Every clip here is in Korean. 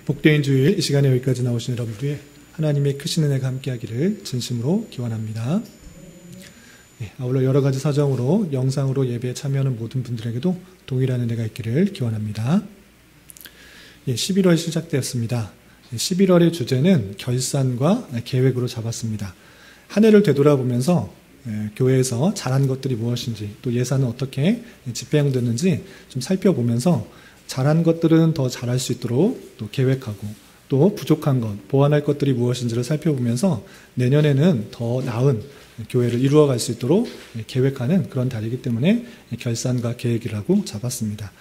복되인 주일 이 시간에 여기까지 나오신 여러분들의 하나님의 크신 은혜가 함께하기를 진심으로 기원합니다. 아울러 여러 가지 사정으로 영상으로 예배에 참여하는 모든 분들에게도 동일한 은혜가 있기를 기원합니다. 11월 시작되었습니다. 11월의 주제는 결산과 계획으로 잡았습니다. 한 해를 되돌아보면서 교회에서 잘한 것들이 무엇인지, 또 예산은 어떻게 집행됐는지 좀 살펴보면서 잘한 것들은 더 잘할 수 있도록 또 계획하고, 또 부족한 것, 보완할 것들이 무엇인지를 살펴보면서 내년에는 더 나은 교회를 이루어갈 수 있도록 계획하는 그런 달이기 때문에 결산과 계획이라고 잡았습니다.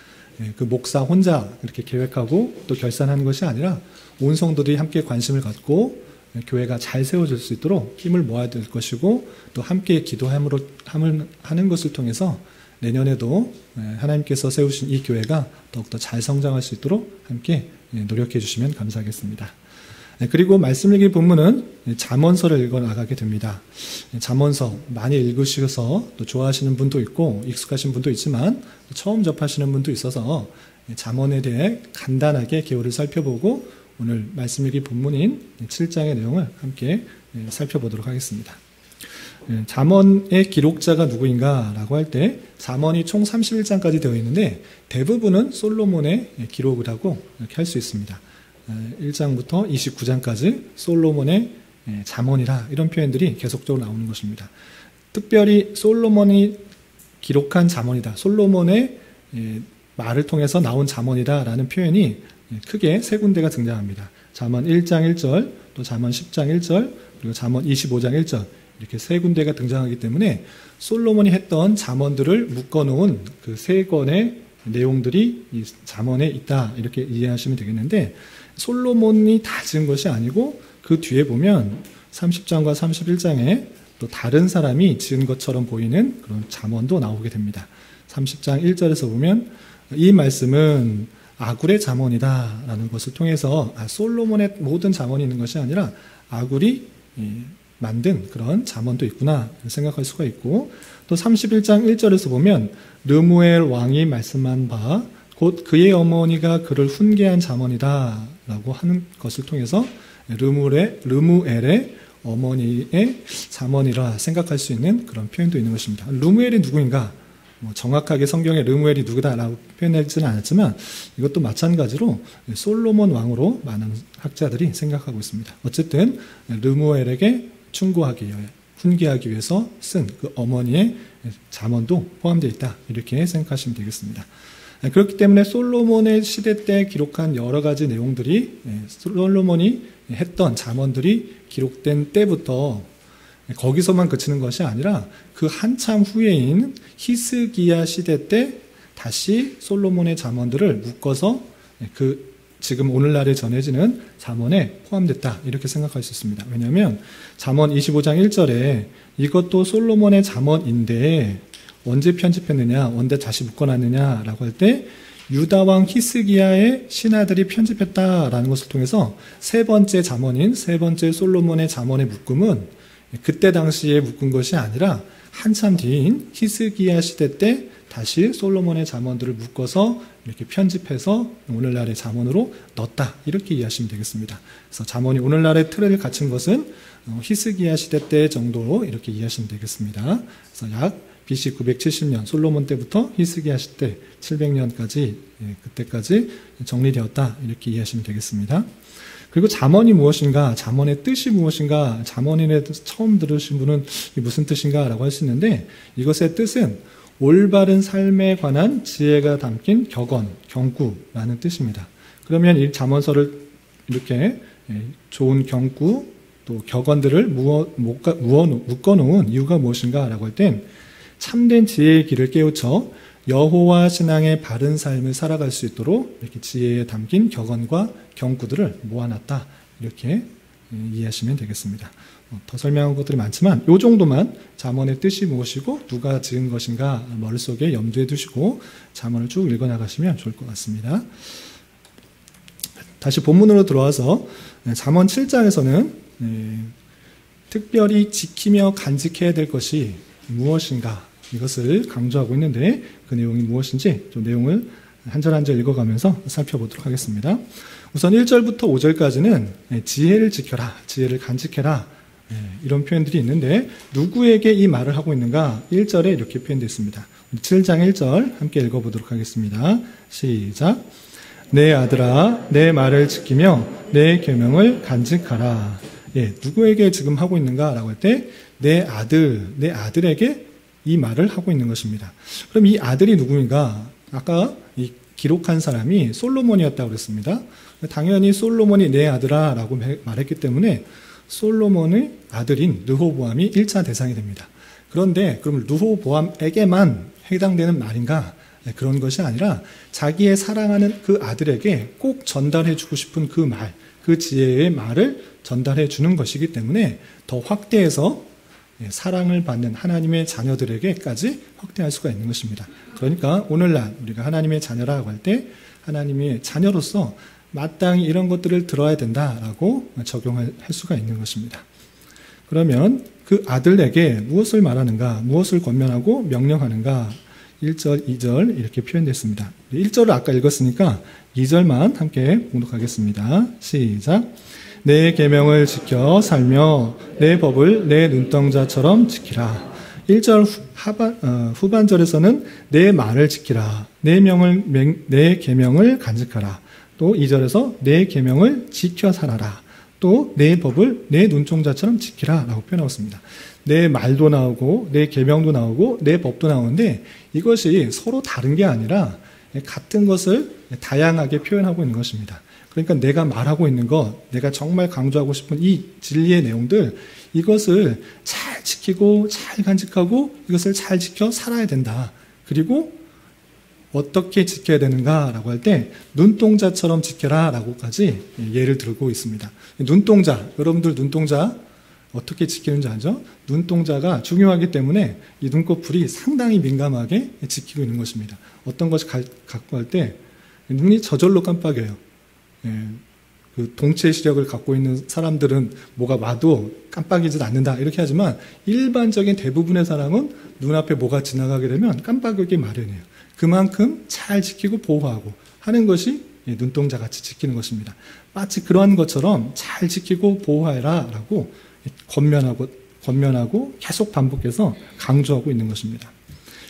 그 목사 혼자 이렇게 계획하고 또 결산하는 것이 아니라 온 성도들이 함께 관심을 갖고 교회가 잘 세워질 수 있도록 힘을 모아야 될 것이고, 또 함께 기도하는 것을 통해서 내년에도 하나님께서 세우신 이 교회가 더욱더 잘 성장할 수 있도록 함께 노력해 주시면 감사하겠습니다. 그리고 말씀 읽기 본문은 잠언서를 읽어 나가게 됩니다. 잠언서 많이 읽으셔서 또 좋아하시는 분도 있고 익숙하신 분도 있지만 처음 접하시는 분도 있어서 잠언에 대해 간단하게 개요를 살펴보고 오늘 말씀 읽기 본문인 7장의 내용을 함께 살펴보도록 하겠습니다. 잠언의 기록자가 누구인가 라고 할 때 잠언이 총 31장까지 되어 있는데 대부분은 솔로몬의 기록을 하고 이렇게 할 수 있습니다. 1장부터 29장까지 솔로몬의 잠언이라 이런 표현들이 계속적으로 나오는 것입니다. 특별히 솔로몬이 기록한 잠언이다, 솔로몬의 말을 통해서 나온 잠언이다 라는 표현이 크게 세 군데가 등장합니다. 잠언 1장 1절, 또 잠언 10장 1절, 그리고 잠언 25장 1절, 이렇게 세 군데가 등장하기 때문에 솔로몬이 했던 잠언들을 묶어놓은 그 세 권의 내용들이 이 잠언에 있다, 이렇게 이해하시면 되겠는데, 솔로몬이 다 지은 것이 아니고 그 뒤에 보면 30장과 31장에 또 다른 사람이 지은 것처럼 보이는 그런 잠언도 나오게 됩니다. 30장 1절에서 보면 이 말씀은 아굴의 잠언이다 라는 것을 통해서 솔로몬의 모든 잠언이 있는 것이 아니라 아굴이 만든 그런 잠언도 있구나 생각할 수가 있고, 또 31장 1절에서 보면 르무엘 왕이 말씀한 바 곧 그의 어머니가 그를 훈계한 잠언이다 라고 하는 것을 통해서 르무엘의 어머니의 잠언이라 생각할 수 있는 그런 표현도 있는 것입니다. 르무엘이 누구인가? 정확하게 성경에 르무엘이 누구다라고 표현하지는 않았지만 이것도 마찬가지로 솔로몬 왕으로 많은 학자들이 생각하고 있습니다. 어쨌든 르무엘에게 충고하기 위해, 훈계하기 위해서 쓴 그 어머니의 잠언도 포함되어 있다, 이렇게 생각하시면 되겠습니다. 그렇기 때문에 솔로몬의 시대 때 기록한 여러 가지 내용들이, 솔로몬이 했던 잠언들이 기록된 때부터 거기서만 그치는 것이 아니라 그 한참 후에인 히스기야 시대 때 다시 솔로몬의 잠언들을 묶어서 그 지금 오늘날에 전해지는 잠언에 포함됐다, 이렇게 생각할 수 있습니다. 왜냐하면 잠언 25장 1절에 이것도 솔로몬의 잠언인데 언제 편집했느냐, 언제 다시 묶어놨느냐라고 할 때 유다왕 히스기야의 신하들이 편집했다라는 것을 통해서 세 번째 잠언인 세 번째 솔로몬의 잠언의 묶음은 그때 당시에 묶은 것이 아니라 한참 뒤인 히스기야 시대 때 다시 솔로몬의 잠언들을 묶어서 이렇게 편집해서 오늘날의 잠언으로 넣었다, 이렇게 이해하시면 되겠습니다. 그래서 잠언이 오늘날의 틀을 갖춘 것은 히스기야 시대 때 정도로 이렇게 이해하시면 되겠습니다. 그래서 약 BC 970년 솔로몬 때부터 히스기야 시대 700년까지 그때까지 정리되었다, 이렇게 이해하시면 되겠습니다. 그리고 잠언이 무엇인가, 잠언의 뜻이 무엇인가, 잠언인에 처음 들으신 분은 이게 무슨 뜻인가 라고 할 수 있는데, 이것의 뜻은 올바른 삶에 관한 지혜가 담긴 격언, 경구라는 뜻입니다. 그러면 이 잠언서를 이렇게 좋은 경구 또 격언들을 묶어놓은 이유가 무엇인가 라고 할 땐 참된 지혜의 길을 깨우쳐 여호와 신앙의 바른 삶을 살아갈 수 있도록 이렇게 지혜에 담긴 격언과 경구들을 모아놨다, 이렇게 이해하시면 되겠습니다. 더 설명한 것들이 많지만 이 정도만 잠언의 뜻이 무엇이고 누가 지은 것인가 머릿속에 염두에 두시고 잠언을 쭉 읽어나가시면 좋을 것 같습니다. 다시 본문으로 들어와서 잠언 7장에서는 특별히 지키며 간직해야 될 것이 무엇인가, 이것을 강조하고 있는데 그 내용이 무엇인지 좀 내용을 한 절 한 절 읽어가면서 살펴보도록 하겠습니다. 우선 1절부터 5절까지는 지혜를 지켜라, 지혜를 간직해라, 이런 표현들이 있는데 누구에게 이 말을 하고 있는가? 1절에 이렇게 표현되어 있습니다. 7장 1절 함께 읽어보도록 하겠습니다. 시작. 내 아들아, 내 말을 지키며 내 계명을 간직하라. 누구에게 지금 하고 있는가라고 할 때 내 아들, 내 아들에게 이 말을 하고 있는 것입니다. 그럼 이 아들이 누구인가? 아까 이 기록한 사람이 솔로몬이었다고 그랬습니다. 당연히 솔로몬이 내 아들아 라고 말했기 때문에 솔로몬의 아들인 르호보암이 1차 대상이 됩니다. 그런데 그럼 르호보암에게만 해당되는 말인가? 그런 것이 아니라 자기의 사랑하는 그 아들에게 꼭 전달해주고 싶은 그 말, 그 지혜의 말을 전달해 주는 것이기 때문에 더 확대해서 사랑을 받는 하나님의 자녀들에게까지 확대할 수가 있는 것입니다. 그러니까 오늘날 우리가 하나님의 자녀라고 할 때 하나님의 자녀로서 마땅히 이런 것들을 들어야 된다라고 적용할 수가 있는 것입니다. 그러면 그 아들에게 무엇을 말하는가, 무엇을 권면하고 명령하는가? 1절, 2절 이렇게 표현됐습니다. 1절을 아까 읽었으니까 2절만 함께 봉독하겠습니다. 시작. 내 계명을 지켜 살며 내 법을 내 눈동자처럼 지키라. 1절 후반절에서는 내 말을 지키라. 내 계명을 간직하라. 또 2절에서 내 계명을 지켜 살아라. 또 내 법을 내 눈동자처럼 지키라 라고 표현하고 있습니다. 내 말도 나오고 내 계명도 나오고 내 법도 나오는데 이것이 서로 다른 게 아니라 같은 것을 다양하게 표현하고 있는 것입니다. 그러니까 내가 말하고 있는 것, 내가 정말 강조하고 싶은 이 진리의 내용들, 이것을 잘 지키고 잘 간직하고 이것을 잘 지켜 살아야 된다. 그리고 어떻게 지켜야 되는가라고 할 때 눈동자처럼 지켜라 라고까지 예를 들고 있습니다. 눈동자, 여러분들 눈동자 어떻게 지키는지 알죠? 눈동자가 중요하기 때문에 이 눈꺼풀이 상당히 민감하게 지키고 있는 것입니다. 어떤 것을 갖고 할 때 눈이 저절로 깜빡여요. 그 동체 시력을 갖고 있는 사람들은 뭐가 와도 깜빡이지 않는다 이렇게 하지만 일반적인 대부분의 사람은 눈앞에 뭐가 지나가게 되면 깜빡이기 마련이에요. 그만큼 잘 지키고 보호하고 하는 것이 눈동자 같이 지키는 것입니다. 마치 그러한 것처럼 잘 지키고 보호하라 라고 권면하고 계속 반복해서 강조하고 있는 것입니다.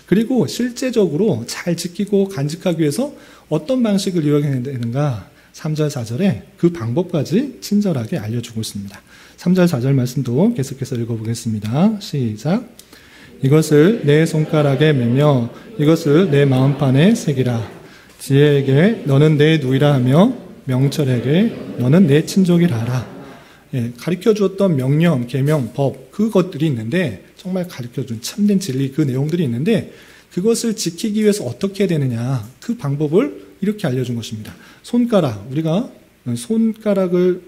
그리고 실제적으로 잘 지키고 간직하기 위해서 어떤 방식을 이용해야 되는가? 3절, 4절에 그 방법까지 친절하게 알려주고 있습니다. 3절, 4절 말씀도 계속해서 읽어보겠습니다. 시작. 이것을 내 손가락에 매며 이것을 내 마음판에 새기라. 지혜에게 너는 내 누이라 하며 명철에게 너는 내 친족이라 하라. 가르쳐 주었던 명령, 계명, 법 그것들이 있는데 정말 가르쳐 준 참된 진리 그 내용들이 있는데 그것을 지키기 위해서 어떻게 해야 되느냐 그 방법을 이렇게 알려준 것입니다. 손가락, 우리가 손가락을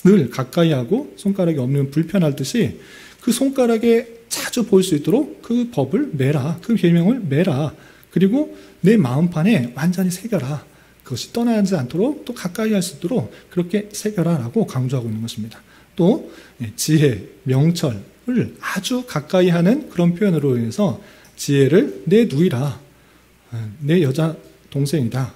늘 가까이 하고 손가락이 없는 불편할 듯이 그 손가락에 자주 보일 수 있도록 그 법을 매라, 그 계명을 매라. 그리고 내 마음판에 완전히 새겨라. 그것이 떠나지 않도록 또 가까이 할 수 있도록 그렇게 새겨라라고 강조하고 있는 것입니다. 또 지혜, 명철을 아주 가까이 하는 그런 표현으로 인해서 지혜를 내 누이라, 내 여자 동생이다,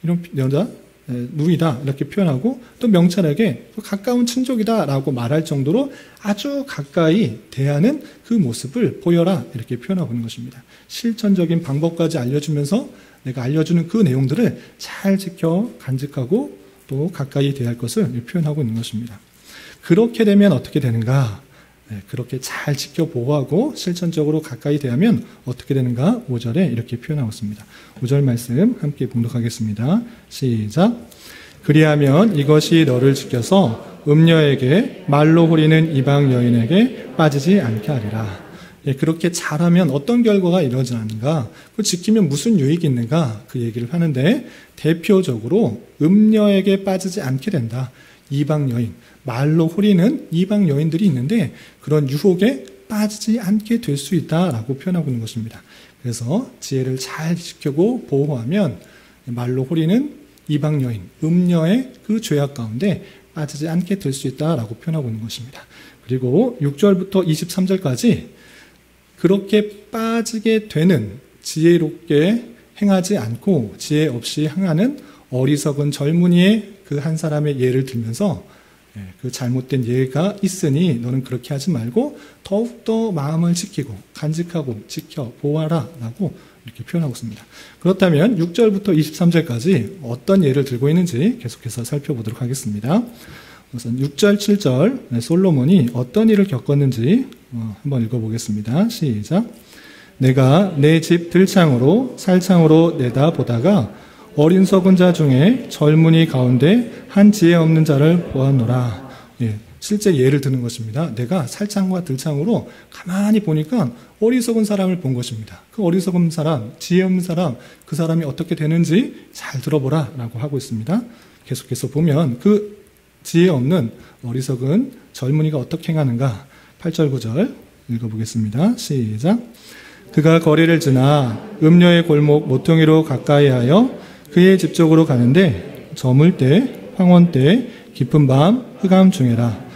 이런 여자 누이다 이렇게 표현하고 또 명철에게 가까운 친족이다라고 말할 정도로 아주 가까이 대하는 그 모습을 보여라 이렇게 표현하고 있는 것입니다. 실천적인 방법까지 알려주면서 내가 알려주는 그 내용들을 잘 지켜 간직하고 또 가까이 대할 것을 표현하고 있는 것입니다. 그렇게 되면 어떻게 되는가? 그렇게 잘 지켜 보호하고 실천적으로 가까이 대하면 어떻게 되는가? 5절에 이렇게 표현하고 있습니다. 5절 말씀 함께 봉독하겠습니다. 시작. 그리하면 이것이 너를 지켜서 음녀에게 말로 후리는 이방 여인에게 빠지지 않게 하리라. 그렇게 잘하면 어떤 결과가 이루어지는가? 그 지키면 무슨 유익이 있는가? 그 얘기를 하는데 대표적으로 음녀에게 빠지지 않게 된다. 이방 여인, 말로 후리는 이방 여인들이 있는데 그런 유혹에 빠지지 않게 될 수 있다라고 표현하고 있는 것입니다. 그래서 지혜를 잘 지키고 보호하면 말로 후리는 이방 여인, 음녀의 그 죄악 가운데 빠지지 않게 될 수 있다라고 표현하고 있는 것입니다. 그리고 6절부터 23절까지 그렇게 빠지게 되는 지혜롭게 행하지 않고 지혜 없이 행하는 어리석은 젊은이의 그 한 사람의 예를 들면서 그 잘못된 예가 있으니 너는 그렇게 하지 말고 더욱더 마음을 지키고 간직하고 지켜 보아라 라고 이렇게 표현하고 있습니다. 그렇다면 6절부터 23절까지 어떤 예를 들고 있는지 계속해서 살펴보도록 하겠습니다. 우선 6절, 7절 솔로몬이 어떤 일을 겪었는지 한번 읽어보겠습니다. 시작. 내가 내 집 들창으로 살창으로 내다보다가 어린 썩은 자 중에 젊은이 가운데 한 지혜 없는 자를 보았노라. 실제 예를 드는 것입니다. 내가 살창과 들창으로 가만히 보니까 어리석은 사람을 본 것입니다. 그 어리석은 사람, 지혜 없는 사람, 그 사람이 어떻게 되는지 잘 들어보라 라고 하고 있습니다. 계속해서 보면 그 지혜 없는 어리석은 젊은이가 어떻게 행하는가 8절 9절 읽어보겠습니다. 시작. 그가 거리를 지나 음녀의 골목 모퉁이로 가까이하여 그의 집 쪽으로 가는데 저물 때 황혼 때 깊은 밤 흑암 중에라.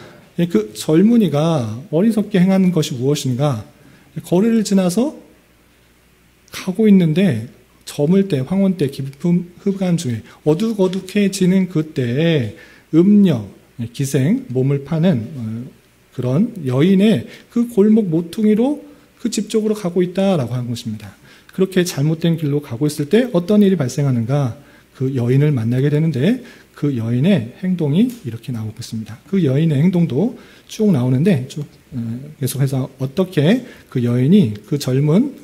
그 젊은이가 어리석게 행하는 것이 무엇인가? 거리를 지나서 가고 있는데 저물 때 황혼 때 깊은 흑암 중에 어둑어둑해지는 그때에 음녀 기생 몸을 파는 그런 여인의 그 골목 모퉁이로 그 집 쪽으로 가고 있다라고 하는 것입니다. 그렇게 잘못된 길로 가고 있을 때 어떤 일이 발생하는가? 그 여인을 만나게 되는데 그 여인의 행동이 이렇게 나오고 있습니다. 그 여인의 행동도 쭉 나오는데 쭉 계속해서 어떻게 그 여인이 그 젊은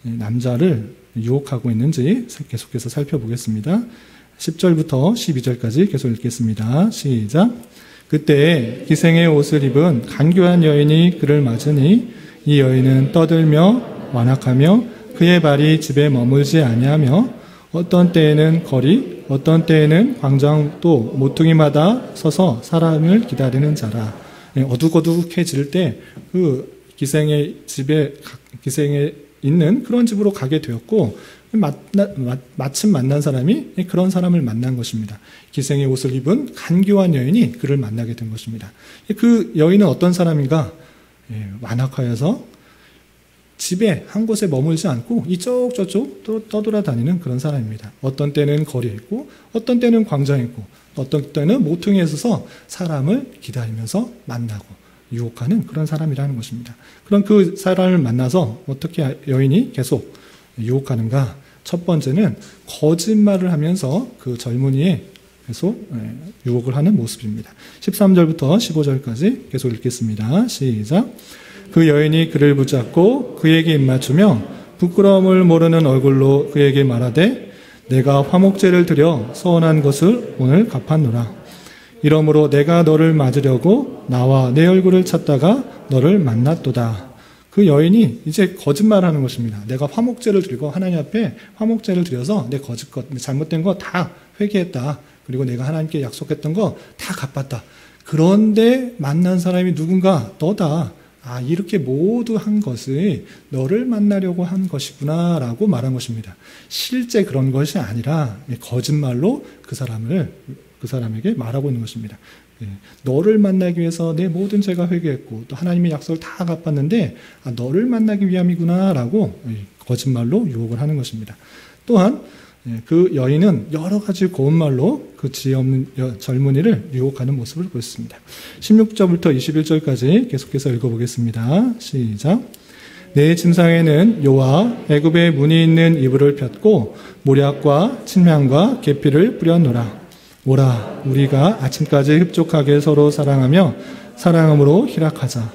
남자를 유혹하고 있는지 계속해서 살펴보겠습니다. 10절부터 12절까지 계속 읽겠습니다. 시작. 그때 기생의 옷을 입은 간교한 여인이 그를 맞으니 이 여인은 떠들며 완악하며 그의 발이 집에 머물지 아니하며 어떤 때에는 거리, 어떤 때에는 광장 또 모퉁이마다 서서 사람을 기다리는 자라. 어둑어둑해질 때 그 기생의 집에 기생에 있는 그런 집으로 가게 되었고 마침 만난 사람이 그런 사람을 만난 것입니다. 기생의 옷을 입은 간교한 여인이 그를 만나게 된 것입니다. 그 여인은 어떤 사람인가? 완악하여서 집에 한 곳에 머물지 않고 이쪽 저쪽 떠돌아다니는 그런 사람입니다. 어떤 때는 거리에 있고 어떤 때는 광장에 있고 어떤 때는 모퉁이에 서서 사람을 기다리면서 만나고 유혹하는 그런 사람이라는 것입니다. 그럼 그 사람을 만나서 어떻게 여인이 계속 유혹하는가? 첫 번째는 거짓말을 하면서 그 젊은이의 계속 유혹을 하는 모습입니다. 13절부터 15절까지 계속 읽겠습니다. 시작. 그 여인이 그를 붙잡고 그에게 입맞추며 부끄러움을 모르는 얼굴로 그에게 말하되 내가 화목제를 드려 서운한 것을 오늘 갚았노라. 이러므로 내가 너를 맞으려고 나와 내 얼굴을 찾다가 너를 만났도다. 그 여인이 이제 거짓말하는 것입니다. 내가 화목제를 드리고 하나님 앞에 화목제를 드려서 내 잘못된 거 다 회개했다. 그리고 내가 하나님께 약속했던 거 다 갚았다. 그런데 만난 사람이 누군가? 너다. 아, 이렇게 모두 한 것이 너를 만나려고 한 것이구나 라고 말한 것입니다. 실제 그런 것이 아니라 거짓말로 그 사람에게 말하고 있는 것입니다. 너를 만나기 위해서 내 모든 죄가 회개했고 또 하나님의 약속을 다 갚았는데 너를 만나기 위함이구나 라고 거짓말로 유혹을 하는 것입니다. 또한 그 여인은 여러 가지 고운 말로 그 지혜 없는 젊은이를 유혹하는 모습을 보였습니다. 16절부터 21절까지 계속해서 읽어보겠습니다. 시작. 내 침상에는 요와 애굽의 문이 있는 이불을 폈고 모략과 침향과 계피를 뿌렸노라. 오라, 우리가 아침까지 흡족하게 서로 사랑하며 사랑함으로 희락하자.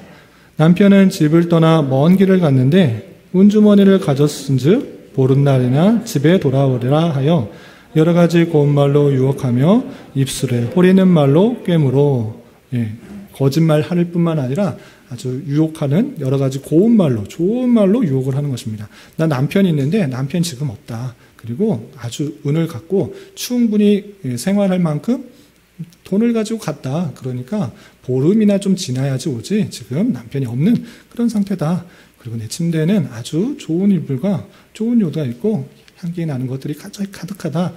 남편은 집을 떠나 먼 길을 갔는데 운주머니를 가졌은즉 보름날이나 집에 돌아오리라 하여 여러 가지 고운 말로 유혹하며 입술에 호리는 말로 꿰물어. 거짓말 할 뿐만 아니라 아주 유혹하는 여러 가지 고운 말로 좋은 말로 유혹을 하는 것입니다. 나 남편이 있는데 남편 지금 없다. 그리고 아주 은을 갖고 충분히 생활할 만큼 돈을 가지고 갔다. 그러니까 보름이나 좀 지나야지 오지. 지금 남편이 없는 그런 상태다. 그리고 내 침대에는 아주 좋은 이불과 좋은 요가 있고 향기 나는 것들이 가득하다라고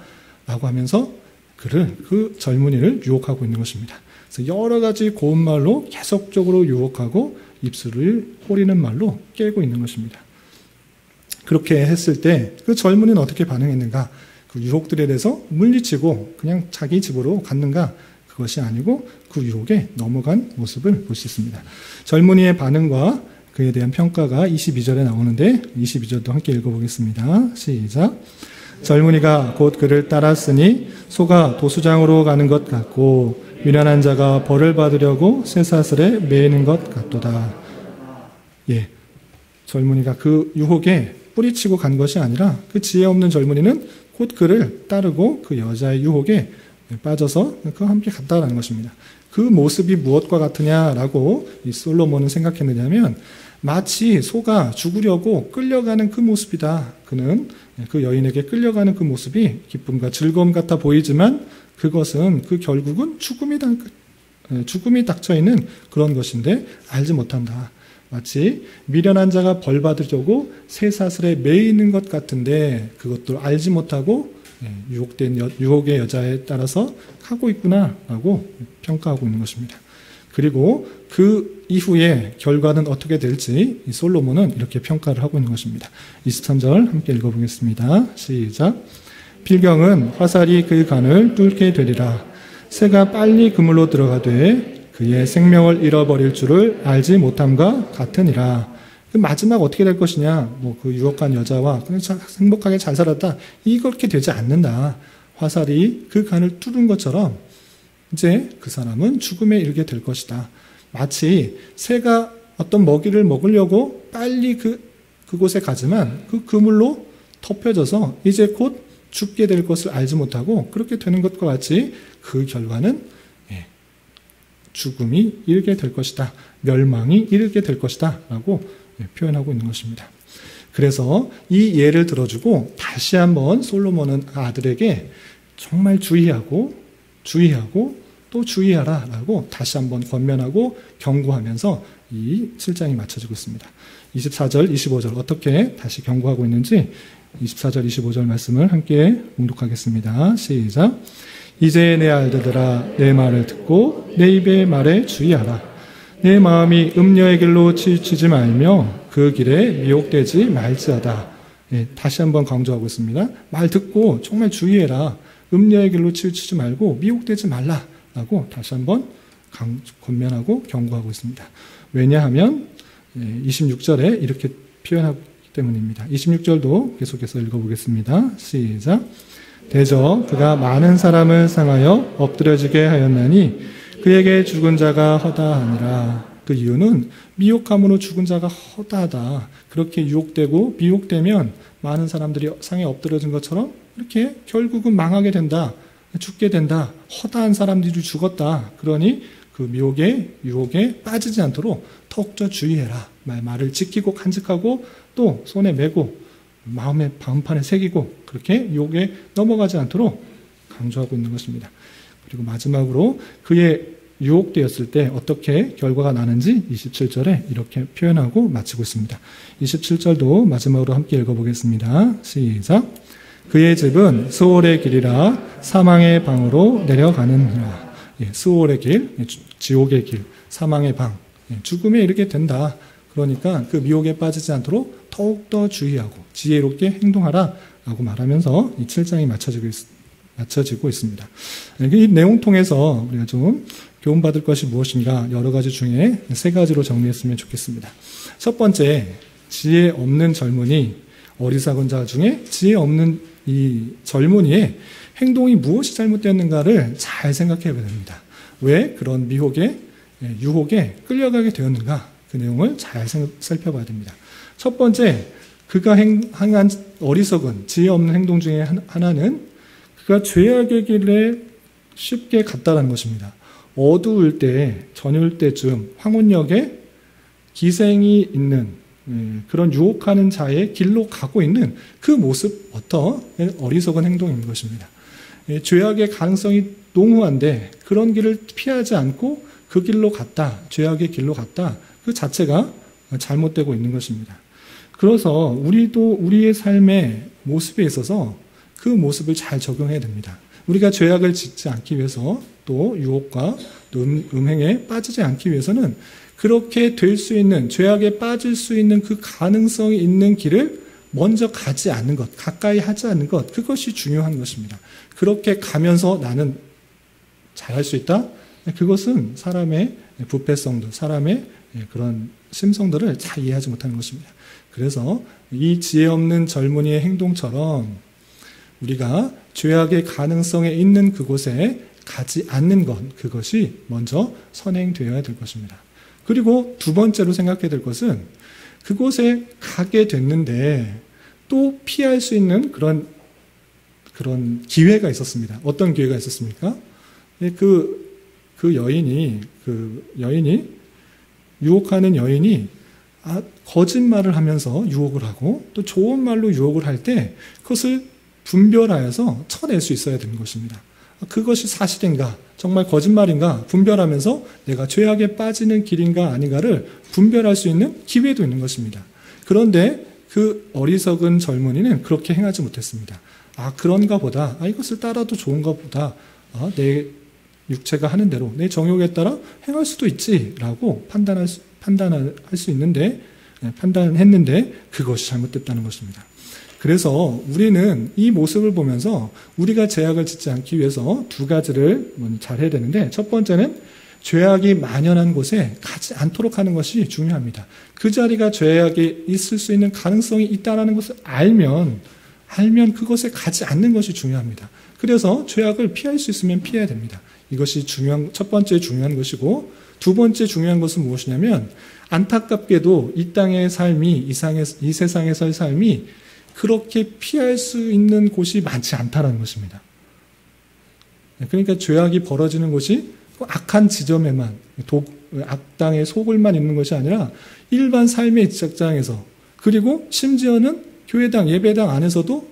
하면서 그 젊은이를 유혹하고 있는 것입니다. 그래서 여러 가지 고운 말로 계속적으로 유혹하고 입술을 호리는 말로 깨고 있는 것입니다. 그렇게 했을 때 그 젊은이는 어떻게 반응했는가? 그 유혹들에 대해서 물리치고 그냥 자기 집으로 갔는가? 그것이 아니고 그 유혹에 넘어간 모습을 볼 수 있습니다. 젊은이의 반응과 그에 대한 평가가 22절에 나오는데 22절도 함께 읽어보겠습니다. 시작. 젊은이가 곧 그를 따랐으니 소가 도수장으로 가는 것 같고 미련한 자가 벌을 받으려고 쇠사슬에 매이는 것 같도다. 예, 젊은이가 그 유혹에 뿌리치고 간 것이 아니라 그 지혜 없는 젊은이는 곧 그를 따르고 그 여자의 유혹에 빠져서 그와 함께 갔다라는 것입니다. 그 모습이 무엇과 같으냐라고 이 솔로몬은 생각했느냐면 마치 소가 죽으려고 끌려가는 그 모습이다. 그는 그 여인에게 끌려가는 그 모습이 기쁨과 즐거움 같아 보이지만 그것은 그 결국은 죽음이 닥쳐 있는 그런 것인데 알지 못한다. 마치 미련한 자가 벌 받으려고 쇠사슬에 매이는 것 같은데 그것도 알지 못하고 유혹의 여자에 따라서 가고 있구나라고 평가하고 있는 것입니다. 그리고 그 이후에 결과는 어떻게 될지 이 솔로몬은 이렇게 평가를 하고 있는 것입니다. 23절 함께 읽어보겠습니다. 시작. 필경은 화살이 그 간을 뚫게 되리라. 새가 빨리 그물로 들어가되 그의 생명을 잃어버릴 줄을 알지 못함과 같으니라. 그 마지막 어떻게 될 것이냐? 그 유혹한 여자와 행복하게 잘 살았다. 이렇게 되지 않는다. 화살이 그 간을 뚫은 것처럼 이제 그 사람은 죽음에 이르게 될 것이다. 마치 새가 어떤 먹이를 먹으려고 빨리 그곳에 가지만 그 그물로 덮여져서 이제 곧 죽게 될 것을 알지 못하고 그렇게 되는 것과 같이 그 결과는 죽음이 이르게 될 것이다. 멸망이 이르게 될 것이다. 라고 표현하고 있는 것입니다. 그래서 이 예를 들어주고 다시 한번 솔로몬은 아들에게 정말 주의하고 또 주의하라 라고 다시 한번 권면하고 경고하면서 이 7장이 마쳐지고 있습니다. 24절, 25절 어떻게 다시 경고하고 있는지 24절, 25절 말씀을 함께 봉독하겠습니다. 시작. 이제 내 아들들아 내 말을 듣고 내 입의 말에 주의하라. 내 마음이 음녀의 길로 치우치지 말며 그 길에 미혹되지 말지어다. 다시 한번 강조하고 있습니다. 말 듣고 정말 주의해라. 음녀의 길로 치우치지 말고 미혹되지 말라라고 다시 한번 권면하고 경고하고 있습니다. 왜냐하면 26절에 이렇게 표현하기 때문입니다. 26절도 계속해서 읽어보겠습니다. 시작. 대저 그가 많은 사람을 상하여 엎드려지게 하였나니 그에게 죽은 자가 허다하니라. 그 이유는 미혹함으로 죽은 자가 허다하다. 그렇게 유혹되고 미혹되면 많은 사람들이 상에 엎드려진 것처럼 이렇게 결국은 망하게 된다. 죽게 된다. 허다한 사람들이 죽었다. 그러니 그 유혹에 빠지지 않도록 더욱더 주의해라. 말을 지키고 간직하고 또 손에 메고 마음의 방판에 새기고 그렇게 유혹에 넘어가지 않도록 강조하고 있는 것입니다. 그리고 마지막으로 그의 유혹되었을 때 어떻게 결과가 나는지 27절에 이렇게 표현하고 마치고 있습니다. 27절도 마지막으로 함께 읽어보겠습니다. 시작. 그의 집은 스올의 길이라 사망의 방으로 내려가느니라. 스올의 길, 지옥의 길, 사망의 방, 죽음에 이르게 된다. 그러니까 그 미혹에 빠지지 않도록 더욱더 주의하고 지혜롭게 행동하라 라고 말하면서 이 7장이 마쳐지고 있습니다. 이 내용 통해서 우리가 좀 교훈받을 것이 무엇인가 여러 가지 중에 3가지로 정리했으면 좋겠습니다. 첫 번째, 지혜 없는 젊은이, 어리석은 자 중에 지혜 없는 이 젊은이의 행동이 무엇이 잘못되었는가를 잘 생각해 봐야 됩니다. 왜 그런 유혹에 끌려가게 되었는가? 그 내용을 잘 살펴봐야 됩니다. 첫 번째, 그가 행한 어리석은 지혜 없는 행동 중에 하나는 그가 죄악의 길에 쉽게 갔다는 것입니다. 어두울 때, 저녁 때쯤 황혼역에 기생이 있는 그런 유혹하는 자의 길로 가고 있는 그 모습 어떤 어리석은 행동인 것입니다. 죄악의 가능성이 농후한데 그런 길을 피하지 않고 그 길로 갔다, 죄악의 길로 갔다, 그 자체가 잘못되고 있는 것입니다. 그래서 우리도 우리의 삶의 모습에 있어서 그 모습을 잘 적용해야 됩니다. 우리가 죄악을 짓지 않기 위해서 또 유혹과 음행에 빠지지 않기 위해서는 그렇게 될 수 있는, 죄악에 빠질 수 있는 그 가능성이 있는 길을 먼저 가지 않는 것, 가까이 하지 않는 것, 그것이 중요한 것입니다. 그렇게 가면서 나는 잘할 수 있다? 그것은 사람의 부패성들, 사람의 그런 심성들을 잘 이해하지 못하는 것입니다. 그래서 이 지혜 없는 젊은이의 행동처럼 우리가 죄악의 가능성에 있는 그곳에 가지 않는 것, 그것이 먼저 선행되어야 될 것입니다. 그리고 두 번째로 생각해야 될 것은 그곳에 가게 됐는데 또 피할 수 있는 그런 기회가 있었습니다. 어떤 기회가 있었습니까? 그 여인이 유혹하는 여인이 거짓말을 하면서 유혹을 하고 또 좋은 말로 유혹을 할 때 그것을 분별하여서 쳐낼 수 있어야 되는 것입니다. 그것이 사실인가, 정말 거짓말인가 분별하면서 내가 죄악에 빠지는 길인가 아닌가를 분별할 수 있는 기회도 있는 것입니다. 그런데 그 어리석은 젊은이는 그렇게 행하지 못했습니다. 그런가 보다, 이것을 따라도 좋은가 보다, 내 육체가 하는 대로 내 정욕에 따라 행할 수도 있지라고 판단했는데 그것이 잘못됐다는 것입니다. 그래서 우리는 이 모습을 보면서 우리가 죄악을 짓지 않기 위해서 두 가지를 잘 해야 되는데, 첫 번째는 죄악이 만연한 곳에 가지 않도록 하는 것이 중요합니다. 그 자리가 죄악이 있을 수 있는 가능성이 있다는 것을 알면 그것에 가지 않는 것이 중요합니다. 그래서 죄악을 피할 수 있으면 피해야 됩니다. 이것이 첫 번째 중요한 것이고, 두 번째 중요한 것은 무엇이냐면 안타깝게도 이 땅의 삶이, 이 세상에서의 삶이 그렇게 피할 수 있는 곳이 많지 않다는 것입니다. 그러니까 죄악이 벌어지는 곳이 악한 지점에만, 악당의 속을만 있는 것이 아니라 일반 삶의 직장에서, 그리고 심지어는 교회당, 예배당 안에서도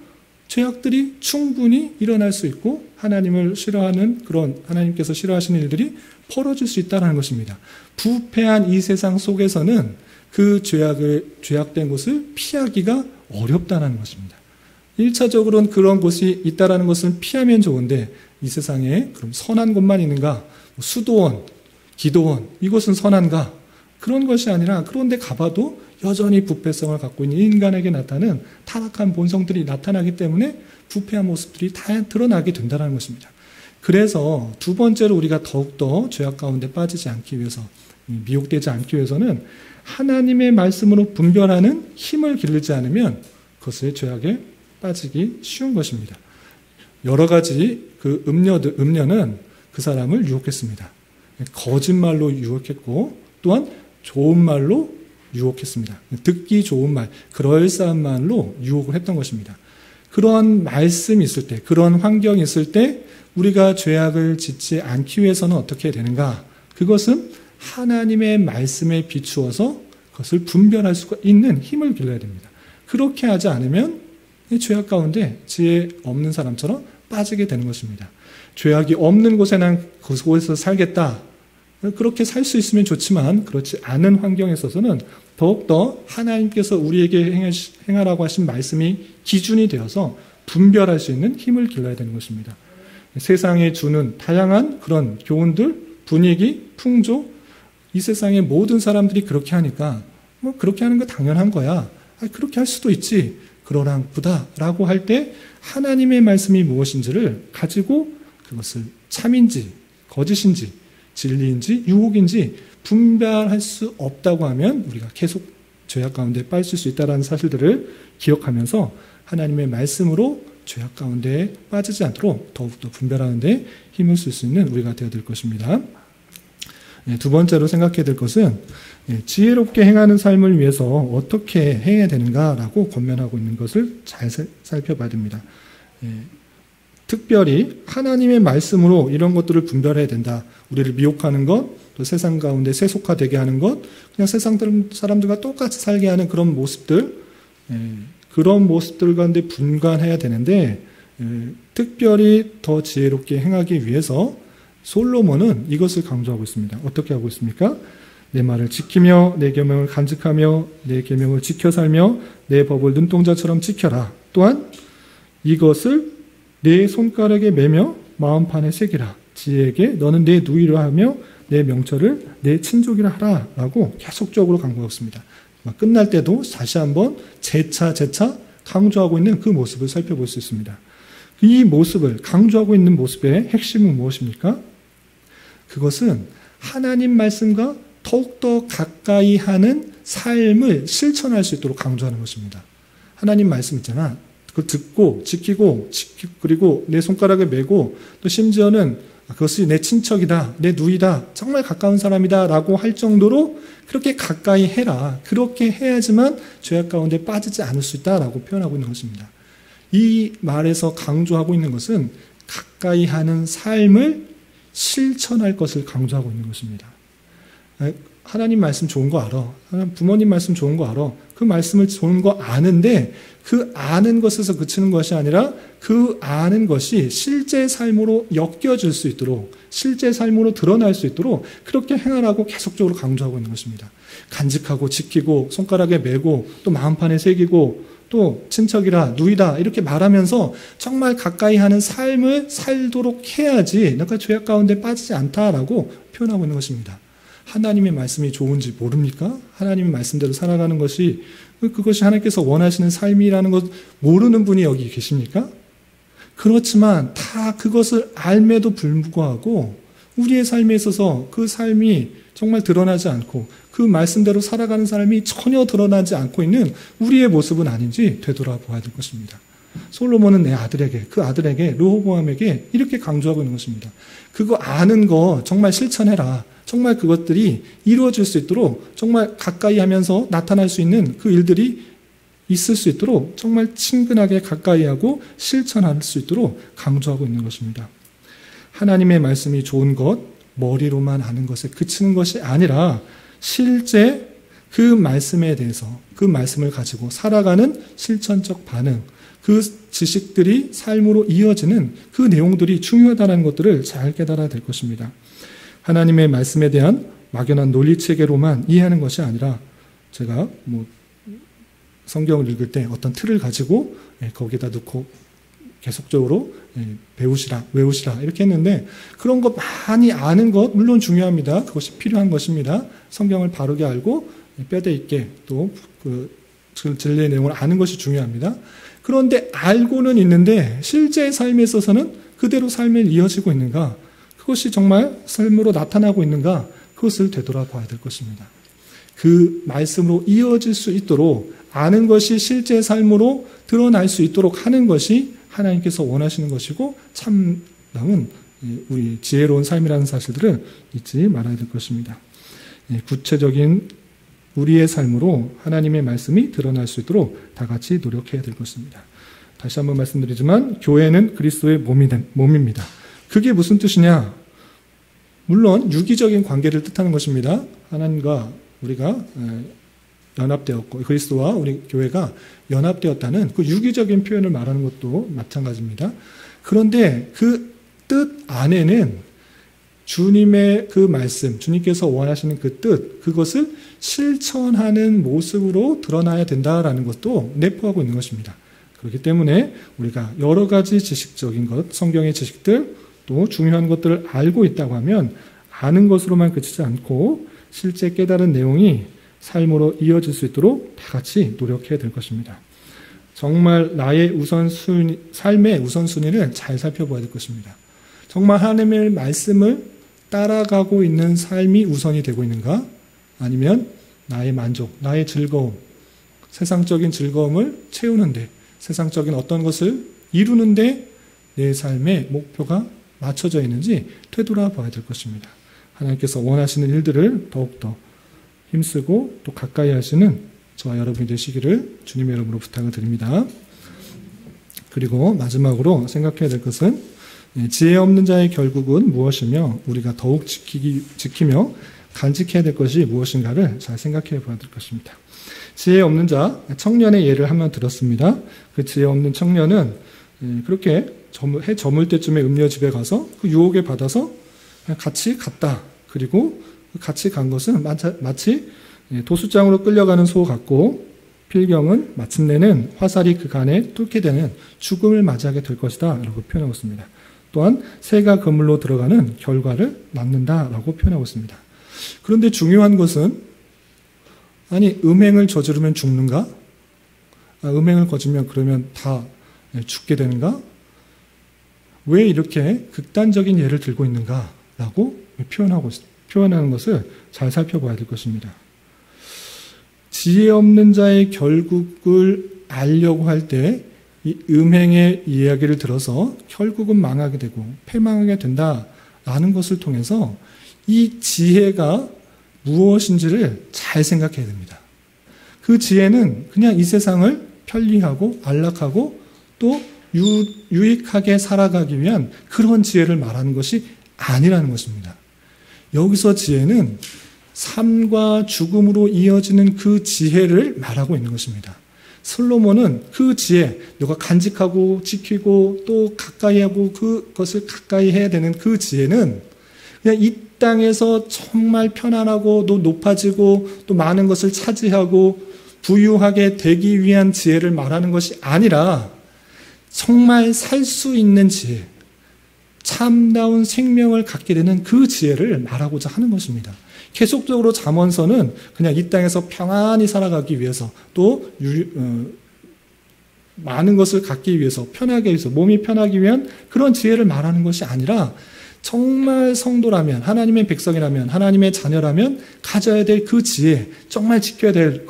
죄악들이 충분히 일어날 수 있고 하나님을 싫어하는 그런, 하나님께서 싫어하시는 일들이 벌어질 수 있다는 것입니다. 부패한 이 세상 속에서는 그 죄악된 곳을 피하기가 어렵다는 것입니다. 1차적으로는 그런 곳이 있다는 것은 피하면 좋은데, 이 세상에 그럼 선한 곳만 있는가? 수도원, 기도원, 이것은 선한가? 그런 것이 아니라 그런데 가봐도 여전히 부패성을 갖고 있는 인간에게 나타나는 타락한 본성들이 나타나기 때문에 부패한 모습들이 다 드러나게 된다는 것입니다. 그래서 두 번째로 우리가 더욱더 죄악 가운데 빠지지 않기 위해서, 미혹되지 않기 위해서는 하나님의 말씀으로 분별하는 힘을 기르지 않으면 그것의 죄악에 빠지기 쉬운 것입니다. 여러 가지 그 음녀는 그 사람을 유혹했습니다. 거짓말로 유혹했고, 또한 좋은 말로 유혹했습니다. 듣기 좋은 말, 그럴싸한 말로 유혹을 했던 것입니다. 그런 말씀이 있을 때, 그런 환경이 있을 때 우리가 죄악을 짓지 않기 위해서는 어떻게 해야 되는가? 그것은 하나님의 말씀에 비추어서 그것을 분별할 수가 있는 힘을 길러야 됩니다. 그렇게 하지 않으면 이 죄악 가운데 지혜 없는 사람처럼 빠지게 되는 것입니다. 죄악이 없는 곳에 난 그곳에서 살겠다. 그렇게 살 수 있으면 좋지만 그렇지 않은 환경에 있어서는 더욱더 하나님께서 우리에게 행하라고 하신 말씀이 기준이 되어서 분별할 수 있는 힘을 길러야 되는 것입니다. 세상에 주는 다양한 그런 교훈들, 분위기, 풍조, 이 세상의 모든 사람들이 그렇게 하니까 그렇게 하는 거 당연한 거야. 그렇게 할 수도 있지. 그러나 보다라고 할 때 하나님의 말씀이 무엇인지를 가지고 그것을 참인지 거짓인지 진리인지 유혹인지 분별할 수 없다고 하면 우리가 계속 죄악 가운데 빠질 수 있다는 사실들을 기억하면서 하나님의 말씀으로 죄악 가운데 빠지지 않도록 더욱더 분별하는 데 힘을 쓸 수 있는 우리가 되어야 될 것입니다. 두 번째로 생각해야 될 것은 지혜롭게 행하는 삶을 위해서 어떻게 해야 되는가라고 권면하고 있는 것을 잘 살펴봐야 됩니다. 특별히 하나님의 말씀으로 이런 것들을 분별해야 된다. 우리를 미혹하는 것, 또 세상 가운데 세속화되게 하는 것, 그냥 세상 사람들과 똑같이 살게 하는 그런 모습들, 그런 모습들 가운데 분간해야 되는데 특별히 더 지혜롭게 행하기 위해서 솔로몬은 이것을 강조하고 있습니다. 어떻게 하고 있습니까? 내 말을 지키며 내 계명을 간직하며 내 계명을 지켜 살며 내 법을 눈동자처럼 지켜라. 또한 이것을 내 손가락에 매며 마음판에 새기라. 지혜에게 너는 내 누이라 하며 내 명철을 내 친족이라 하라. 라고 계속적으로 강조하고 있습니다. 끝날 때도 다시 한번 재차 강조하고 있는 그 모습을 살펴볼 수 있습니다. 이 모습을 강조하고 있는 모습의 핵심은 무엇입니까? 그것은 하나님 말씀과 더욱더 가까이 하는 삶을 실천할 수 있도록 강조하는 것입니다. 하나님 말씀 있잖아. 그걸 듣고 지키고 그리고 내 손가락에 메고 또 심지어는 그것이 내 친척이다, 내 누이다, 정말 가까운 사람이다 라고 할 정도로 그렇게 가까이 해라. 그렇게 해야지만 죄악 가운데 빠지지 않을 수 있다라고 표현하고 있는 것입니다. 이 말에서 강조하고 있는 것은 가까이 하는 삶을 실천할 것을 강조하고 있는 것입니다. 하나님 말씀 좋은 거 알아. 부모님 말씀 좋은 거 알아. 그 말씀을 좋은 거 아는데 그 아는 것에서 그치는 것이 아니라 그 아는 것이 실제 삶으로 엮여질 수 있도록 실제 삶으로 드러날 수 있도록 그렇게 행하라고 계속적으로 강조하고 있는 것입니다. 간직하고 지키고 손가락에 메고 또 마음판에 새기고 또 친척이라 누이다 이렇게 말하면서 정말 가까이 하는 삶을 살도록 해야지 내가 죄악 가운데 빠지지 않다라고 표현하고 있는 것입니다. 하나님의 말씀이 좋은지 모릅니까? 하나님의 말씀대로 살아가는 것이 그것이 하나님께서 원하시는 삶이라는 것 모르는 분이 여기 계십니까? 그렇지만 다 그것을 알매도 불구하고 우리의 삶에 있어서 그 삶이 정말 드러나지 않고 그 말씀대로 살아가는 삶이 전혀 드러나지 않고 있는 우리의 모습은 아닌지 되돌아보아야 될 것입니다. 솔로몬은 그 아들에게 르호보암에게 이렇게 강조하고 있는 것입니다. 그거 아는 거 정말 실천해라. 정말 그것들이 이루어질 수 있도록 정말 가까이 하면서 나타날 수 있는 그 일들이 있을 수 있도록 정말 친근하게 가까이 하고 실천할 수 있도록 강조하고 있는 것입니다. 하나님의 말씀이 좋은 것, 머리로만 아는 것에 그치는 것이 아니라 실제 그 말씀에 대해서 그 말씀을 가지고 살아가는 실천적 반응, 그 지식들이 삶으로 이어지는 그 내용들이 중요하다는 것들을 잘 깨달아야 될 것입니다. 하나님의 말씀에 대한 막연한 논리체계로만 이해하는 것이 아니라 제가 성경을 읽을 때 어떤 틀을 가지고 거기다 넣고 계속적으로 배우시라, 외우시라 이렇게 했는데 그런 것 많이 아는 것 물론 중요합니다. 그것이 필요한 것입니다. 성경을 바르게 알고 뼈대 있게 또 그 진리의 내용을 아는 것이 중요합니다. 그런데 알고는 있는데 실제 삶에 있어서는 그대로 삶을 이어지고 있는가? 그것이 정말 삶으로 나타나고 있는가? 그것을 되돌아봐야 될 것입니다. 그 말씀으로 이어질 수 있도록 아는 것이 실제 삶으로 드러날 수 있도록 하는 것이 하나님께서 원하시는 것이고 참남은 우리 지혜로운 삶이라는 사실들을 잊지 말아야 될 것입니다. 구체적인 우리의 삶으로 하나님의 말씀이 드러날 수 있도록 다 같이 노력해야 될 것입니다. 다시 한번 말씀드리지만 교회는 그리스도의 몸입니다. 그게 무슨 뜻이냐? 물론 유기적인 관계를 뜻하는 것입니다. 하나님과 우리가 연합되었고 그리스도와 우리 교회가 연합되었다는 그 유기적인 표현을 말하는 것도 마찬가지입니다. 그런데 그 뜻 안에는 주님의 그 말씀, 주님께서 원하시는 그 뜻, 그것을 실천하는 모습으로 드러나야 된다라는 것도 내포하고 있는 것입니다. 그렇기 때문에 우리가 여러 가지 지식적인 것, 성경의 지식들, 또 중요한 것들을 알고 있다고 하면 아는 것으로만 그치지 않고 실제 깨달은 내용이 삶으로 이어질 수 있도록 다 같이 노력해야 될 것입니다. 정말 나의 삶의 우선순위를 잘 살펴봐야 될 것입니다. 정말 하나님의 말씀을 따라가고 있는 삶이 우선이 되고 있는가? 아니면 나의 만족, 나의 즐거움, 세상적인 즐거움을 채우는데, 세상적인 어떤 것을 이루는데 내 삶의 목표가 맞춰져 있는지 되돌아봐야 될 것입니다. 하나님께서 원하시는 일들을 더욱더 힘쓰고 또 가까이 하시는 저와 여러분이 되시기를 주님의 이름으로 부탁을 드립니다. 그리고 마지막으로 생각해야 될 것은 지혜 없는 자의 결국은 무엇이며 우리가 더욱 지키며 간직해야 될 것이 무엇인가를 잘 생각해 봐야 될 것입니다. 지혜 없는 자, 청년의 예를 한번 들었습니다. 그 지혜 없는 청년은 그렇게 해 저물 때쯤에 음료집에 가서 그 유혹에 받아서 같이 갔다. 그리고 같이 간 것은 마치 도수장으로 끌려가는 소 같고 필경은 마침내는 화살이 그 간에 뚫게 되는 죽음을 맞이하게 될 것이다 라고 표현하고 있습니다. 또한 새가 그물로 들어가는 결과를 낳는다 라고 표현하고 있습니다. 그런데 중요한 것은 아니 음행을 저지르면 죽는가? 음행을 거지면 그러면 다 죽게 되는가? 왜 이렇게 극단적인 예를 들고 있는가라고 표현하는 것을 잘 살펴봐야 될 것입니다. 지혜 없는 자의 결국을 알려고 할 때 이 음행의 이야기를 들어서 결국은 망하게 되고 패망하게 된다라는 것을 통해서 이 지혜가 무엇인지를 잘 생각해야 됩니다. 그 지혜는 그냥 이 세상을 편리하고 안락하고 또 유익하게 살아가기 위한 그런 지혜를 말하는 것이 아니라는 것입니다. 여기서 지혜는 삶과 죽음으로 이어지는 그 지혜를 말하고 있는 것입니다. 솔로몬은 그 지혜, 너가 간직하고 지키고 또 가까이 하고 그것을 가까이 해야 되는 그 지혜는 그냥 이 땅에서 정말 편안하고 또 높아지고 또 많은 것을 차지하고 부유하게 되기 위한 지혜를 말하는 것이 아니라 정말 살 수 있는 지혜, 참다운 생명을 갖게 되는 그 지혜를 말하고자 하는 것입니다. 계속적으로 잠언서는 그냥 이 땅에서 평안히 살아가기 위해서 또 많은 것을 갖기 위해서 편하게 위해서 몸이 편하기 위한 그런 지혜를 말하는 것이 아니라 정말 성도라면 하나님의 백성이라면 하나님의 자녀라면 가져야 될 그 지혜, 정말 지켜야 될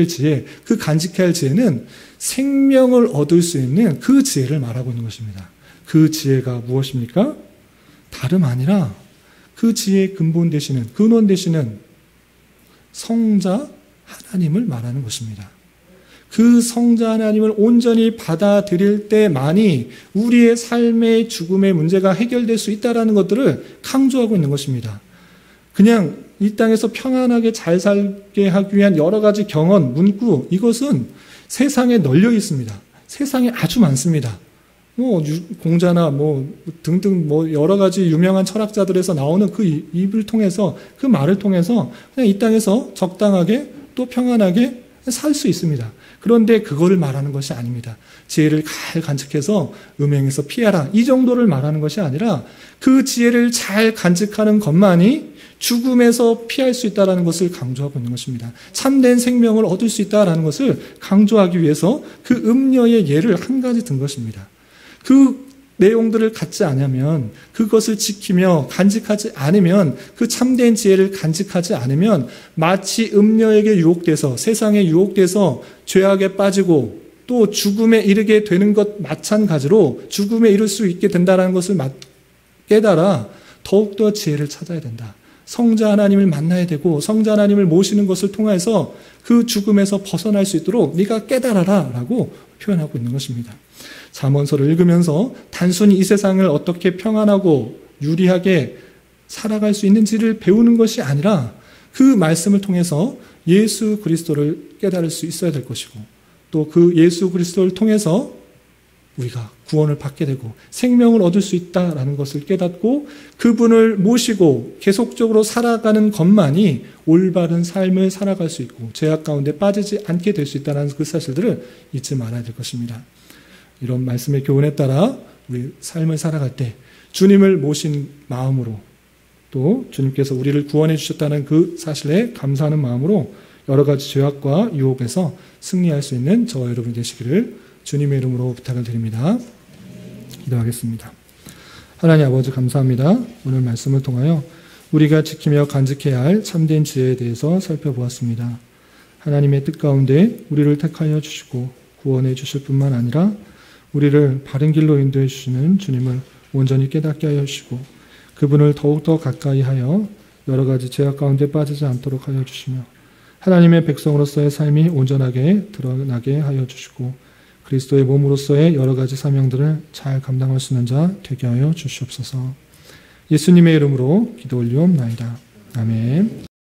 지혜, 그 간직해야 할 지혜는 생명을 얻을 수 있는 그 지혜를 말하고 있는 것입니다. 그 지혜가 무엇입니까? 다름 아니라 그 지혜의 근본 되시는, 근원 되시는 성자 하나님을 말하는 것입니다. 그 성자 하나님을 온전히 받아들일 때만이 우리의 삶의 죽음의 문제가 해결될 수 있다는 것들을 강조하고 있는 것입니다. 그냥 이 땅에서 평안하게 잘 살게 하기 위한 여러 가지 경험, 문구, 이것은 세상에 널려 있습니다. 세상에 아주 많습니다. 공자나 등등 여러 가지 유명한 철학자들에서 나오는 그 입을 통해서 그 말을 통해서 그냥 이 땅에서 적당하게 또 평안하게 살 수 있습니다. 그런데 그거를 말하는 것이 아닙니다. 지혜를 잘 간직해서 음행에서 피하라. 이 정도를 말하는 것이 아니라 그 지혜를 잘 간직하는 것만이 죽음에서 피할 수 있다는 것을 강조하고 있는 것입니다. 참된 생명을 얻을 수 있다는 것을 강조하기 위해서 그 음녀의 예를 한 가지 든 것입니다. 그 내용들을 갖지 않으면, 그것을 지키며 간직하지 않으면, 그 참된 지혜를 간직하지 않으면 마치 음녀에게 유혹돼서, 세상에 유혹돼서 죄악에 빠지고 또 죽음에 이르게 되는 것 마찬가지로 죽음에 이를 수 있게 된다는 것을 깨달아 더욱더 지혜를 찾아야 된다. 성자 하나님을 만나야 되고 성자 하나님을 모시는 것을 통해서 그 죽음에서 벗어날 수 있도록 네가 깨달아라 라고 표현하고 있는 것입니다. 잠언서를 읽으면서 단순히 이 세상을 어떻게 평안하고 유리하게 살아갈 수 있는지를 배우는 것이 아니라 그 말씀을 통해서 예수 그리스도를 깨달을 수 있어야 될 것이고 또 그 예수 그리스도를 통해서 우리가 구원을 받게 되고 생명을 얻을 수 있다라는 것을 깨닫고 그분을 모시고 계속적으로 살아가는 것만이 올바른 삶을 살아갈 수 있고 죄악 가운데 빠지지 않게 될 수 있다는 그 사실들을 잊지 말아야 될 것입니다. 이런 말씀의 교훈에 따라 우리 삶을 살아갈 때 주님을 모신 마음으로 또 주님께서 우리를 구원해 주셨다는 그 사실에 감사하는 마음으로 여러 가지 죄악과 유혹에서 승리할 수 있는 저와 여러분이 되시기를 주님의 이름으로 부탁을 드립니다. 기도하겠습니다. 하나님 아버지 감사합니다. 오늘 말씀을 통하여 우리가 지키며 간직해야 할 참된 지혜에 대해서 살펴보았습니다. 하나님의 뜻 가운데 우리를 택하여 주시고 구원해 주실 뿐만 아니라 우리를 바른 길로 인도해 주시는 주님을 온전히 깨닫게 하여 주시고 그분을 더욱더 가까이 하여 여러 가지 죄악 가운데 빠지지 않도록 하여 주시며 하나님의 백성으로서의 삶이 온전하게 드러나게 하여 주시고 그리스도의 몸으로서의 여러 가지 사명들을 잘 감당할 수 있는 자 되게 하여 주시옵소서. 예수님의 이름으로 기도 올리옵나이다. 아멘.